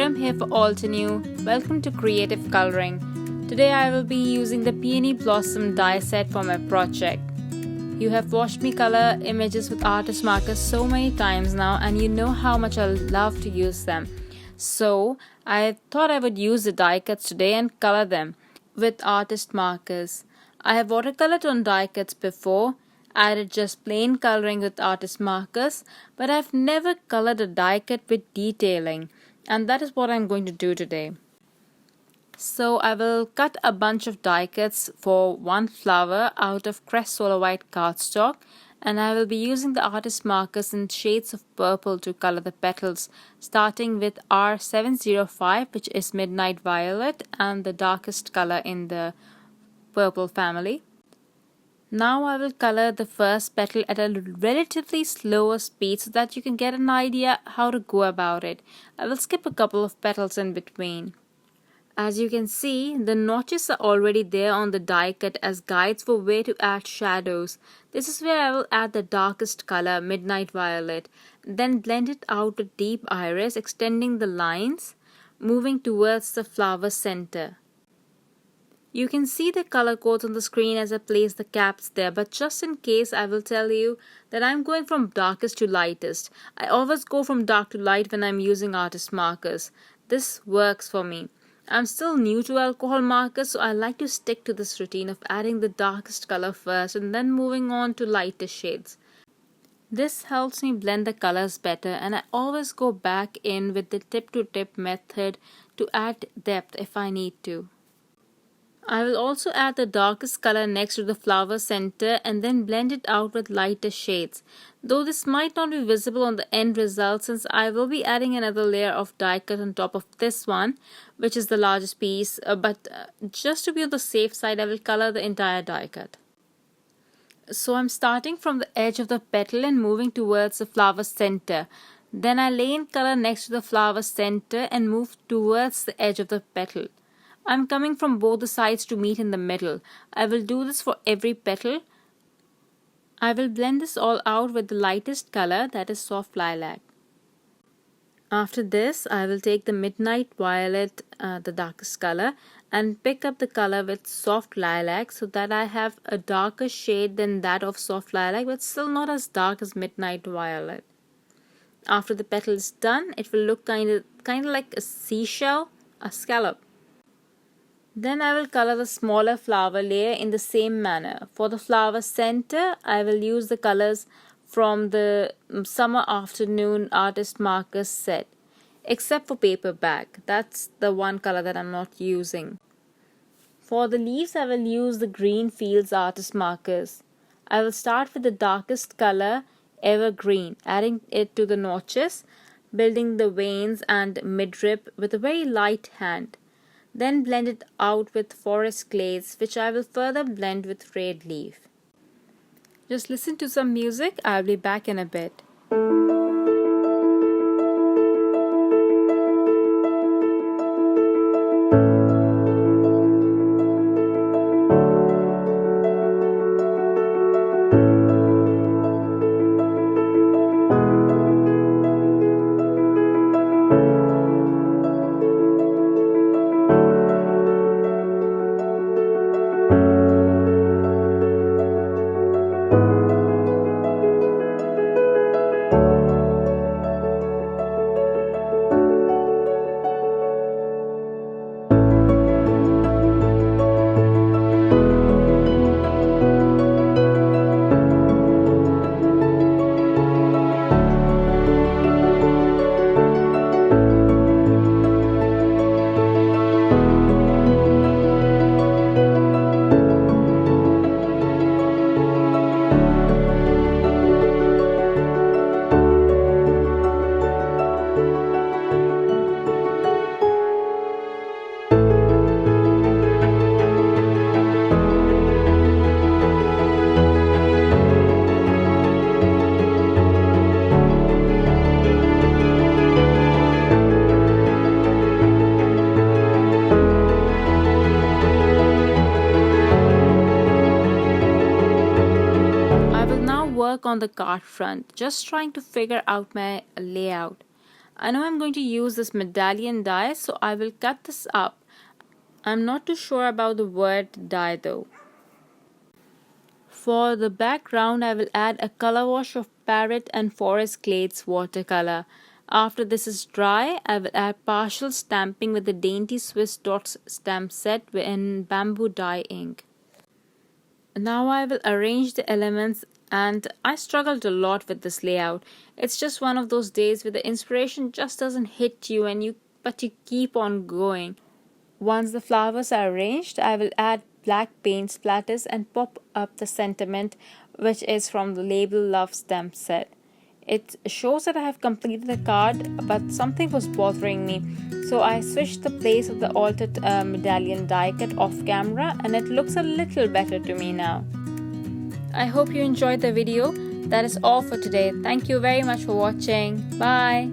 Erum here for Altenew. Welcome to Creative Coloring. Today I will be using the Peony Blossom die set for my project. You have watched me color images with artist markers so many times now, and you know how much I love to use them. So I thought I would use the die cuts today and color them with artist markers. I have watercolored on die cuts before, added just plain coloring with artist markers, but I've never colored a die cut with detailing, and that is what I'm going to do today. So I will cut a bunch of die cuts for one flower out of Crest Solar White cardstock, and I will be using the artist markers in shades of purple to color the petals, starting with R705, which is Midnight Violet and the darkest color in the purple family. Now I will color the first petal at a relatively slower speed so that you can get an idea how to go about it. I will skip a couple of petals in between. As you can see, the notches are already there on the die cut as guides for where to add shadows. This is where I will add the darkest color, Midnight Violet, then blend it out with deep iris, extending the lines, moving towards the flower center. You can see the color codes on the screen as I place the caps there, but just in case I will tell you that I'm going from darkest to lightest. I always go from dark to light when I'm using artist markers. This works for me. I'm still new to alcohol markers, so I like to stick to this routine of adding the darkest color first and then moving on to lighter shades. This helps me blend the colors better, and I always go back in with the tip-to-tip method to add depth if I need to. I will also add the darkest color next to the flower center and then blend it out with lighter shades. Though this might not be visible on the end result since I will be adding another layer of die cut on top of this one, which is the largest piece, but just to be on the safe side, I will color the entire die cut. So I'm starting from the edge of the petal and moving towards the flower center. Then I lay in color next to the flower center and move towards the edge of the petal. I'm coming from both the sides to meet in the middle. I will do this for every petal. I will blend this all out with the lightest color, that is soft lilac. After this, I will take the Midnight Violet, the darkest color, and pick up the color with soft lilac so that I have a darker shade than that of soft lilac, but still not as dark as Midnight Violet. After the petal is done, it will look kind of like a seashell, a scallop. Then I will color the smaller flower layer in the same manner. For the flower center, I will use the colors from the Summer Afternoon Artist Markers set, except for paperback. That's the one color that I'm not using. For the leaves, I will use the Green Fields Artist Markers. I will start with the darkest color, Evergreen, adding it to the notches, building the veins and midrib with a very light hand. Then blend it out with Forest Glades, which I will further blend with Red Leaf. Just listen to some music. I'll be back in a bit. On the card front, just trying to figure out my layout. I know I'm going to use this medallion die, so I will cut this up. I'm not too sure about the word die though. For the background, I will add a color wash of Parrot and Forest Glades watercolor. After this is dry, I will add partial stamping with the Dainty Swiss Dots stamp set in bamboo dye ink. Now I will arrange the elements, and I struggled a lot with this layout. It's just one of those days where the inspiration just doesn't hit you but you keep on going. Once the flowers are arranged, I will add black paint splatters and pop up the sentiment, which is from the Label Love stamp set. It shows that I have completed the card, but something was bothering me, so I switched the place of the altered medallion die cut off camera, and it looks a little better to me now. I hope you enjoyed the video. That is all for today. Thank you very much for watching. Bye.